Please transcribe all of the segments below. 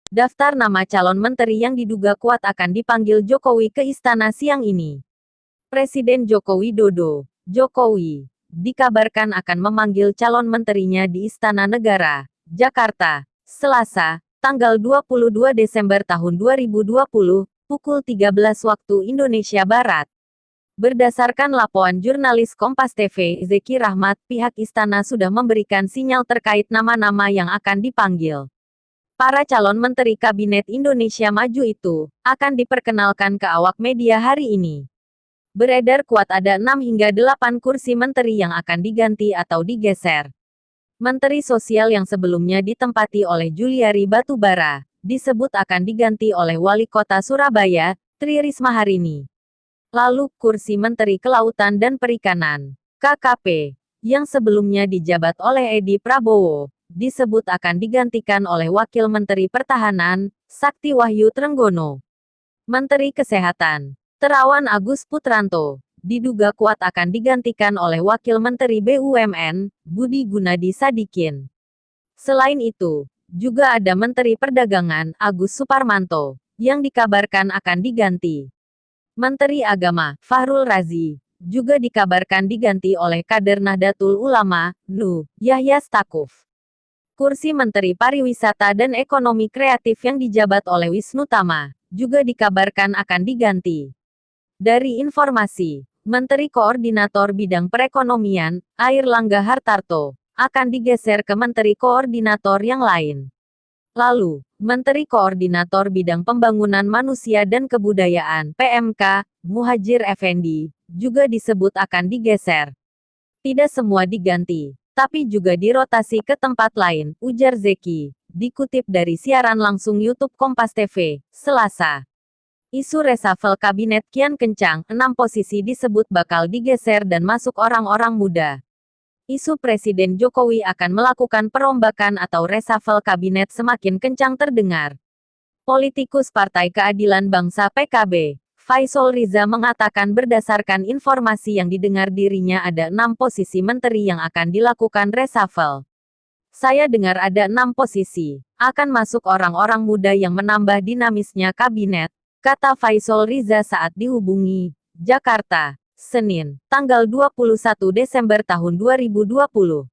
Daftar nama calon menteri yang diduga kuat akan dipanggil Jokowi ke istana siang ini. Presiden Joko Widodo, Jokowi, dikabarkan akan memanggil calon menterinya di Istana Negara, Jakarta, Selasa, tanggal 22 Desember tahun 2020, pukul 13 waktu Indonesia Barat. Berdasarkan laporan jurnalis Kompas TV, Zeki Rahmat, pihak istana sudah memberikan sinyal terkait nama-nama yang akan dipanggil. Para calon menteri Kabinet Indonesia Maju itu akan diperkenalkan ke awak media hari ini. Beredar kuat ada 6 hingga 8 kursi menteri yang akan diganti atau digeser. Menteri Sosial yang sebelumnya ditempati oleh Juliari Batubara, disebut akan diganti oleh Wali Kota Surabaya, Tri Risma hari ini. Lalu, kursi Menteri Kelautan dan Perikanan, KKP, yang sebelumnya dijabat oleh Edi Prabowo, disebut akan digantikan oleh Wakil Menteri Pertahanan, Sakti Wahyu Trenggono. Menteri Kesehatan, Terawan Agus Putranto, diduga kuat akan digantikan oleh Wakil Menteri BUMN, Budi Gunadi Sadikin. Selain itu, juga ada Menteri Perdagangan, Agus Suparmanto, yang dikabarkan akan diganti. Menteri Agama, Fahrul Razi, juga dikabarkan diganti oleh kader Nahdlatul Ulama, NU, Yahya Stakuf. Kursi Menteri Pariwisata dan Ekonomi Kreatif yang dijabat oleh Wisnu Tama, juga dikabarkan akan diganti. Dari informasi, Menteri Koordinator Bidang Perekonomian, Airlangga Hartarto, akan digeser ke Menteri Koordinator yang lain. Lalu, Menteri Koordinator Bidang Pembangunan Manusia dan Kebudayaan, PMK, Muhadjir Effendi, juga disebut akan digeser. Tidak semua diganti, tapi juga dirotasi ke tempat lain, ujar Zeki, dikutip dari siaran langsung YouTube Kompas TV, Selasa. Isu reshuffle kabinet kian kencang, 6 posisi disebut bakal digeser dan masuk orang-orang muda. Isu Presiden Jokowi akan melakukan perombakan atau reshuffle kabinet semakin kencang terdengar. Politikus Partai Keadilan Bangsa PKB, Faisal Riza mengatakan berdasarkan informasi yang didengar dirinya ada 6 posisi menteri yang akan dilakukan reshuffle. Saya dengar ada 6 posisi, akan masuk orang-orang muda yang menambah dinamisnya kabinet, kata Faisal Riza saat dihubungi, Jakarta, Senin, tanggal 21 Desember tahun 2020.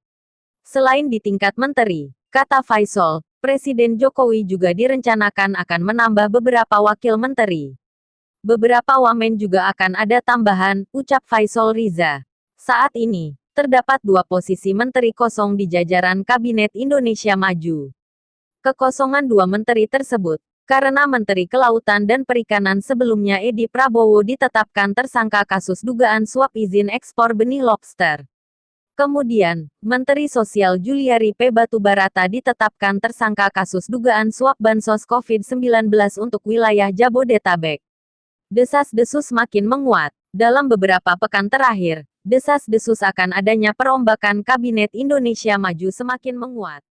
Selain di tingkat menteri, kata Faisal, Presiden Jokowi juga direncanakan akan menambah beberapa wakil menteri. Beberapa wamen juga akan ada tambahan, ucap Faisal Riza. Saat ini, terdapat 2 posisi menteri kosong di jajaran Kabinet Indonesia Maju. Kekosongan 2 menteri tersebut karena Menteri Kelautan dan Perikanan sebelumnya Edi Prabowo ditetapkan tersangka kasus dugaan suap izin ekspor benih lobster. Kemudian, Menteri Sosial Juliari P. Batubarata ditetapkan tersangka kasus dugaan suap bansos COVID-19 untuk wilayah Jabodetabek. Desas-desus makin menguat. Dalam beberapa pekan terakhir, desas-desus akan adanya perombakan Kabinet Indonesia Maju semakin menguat.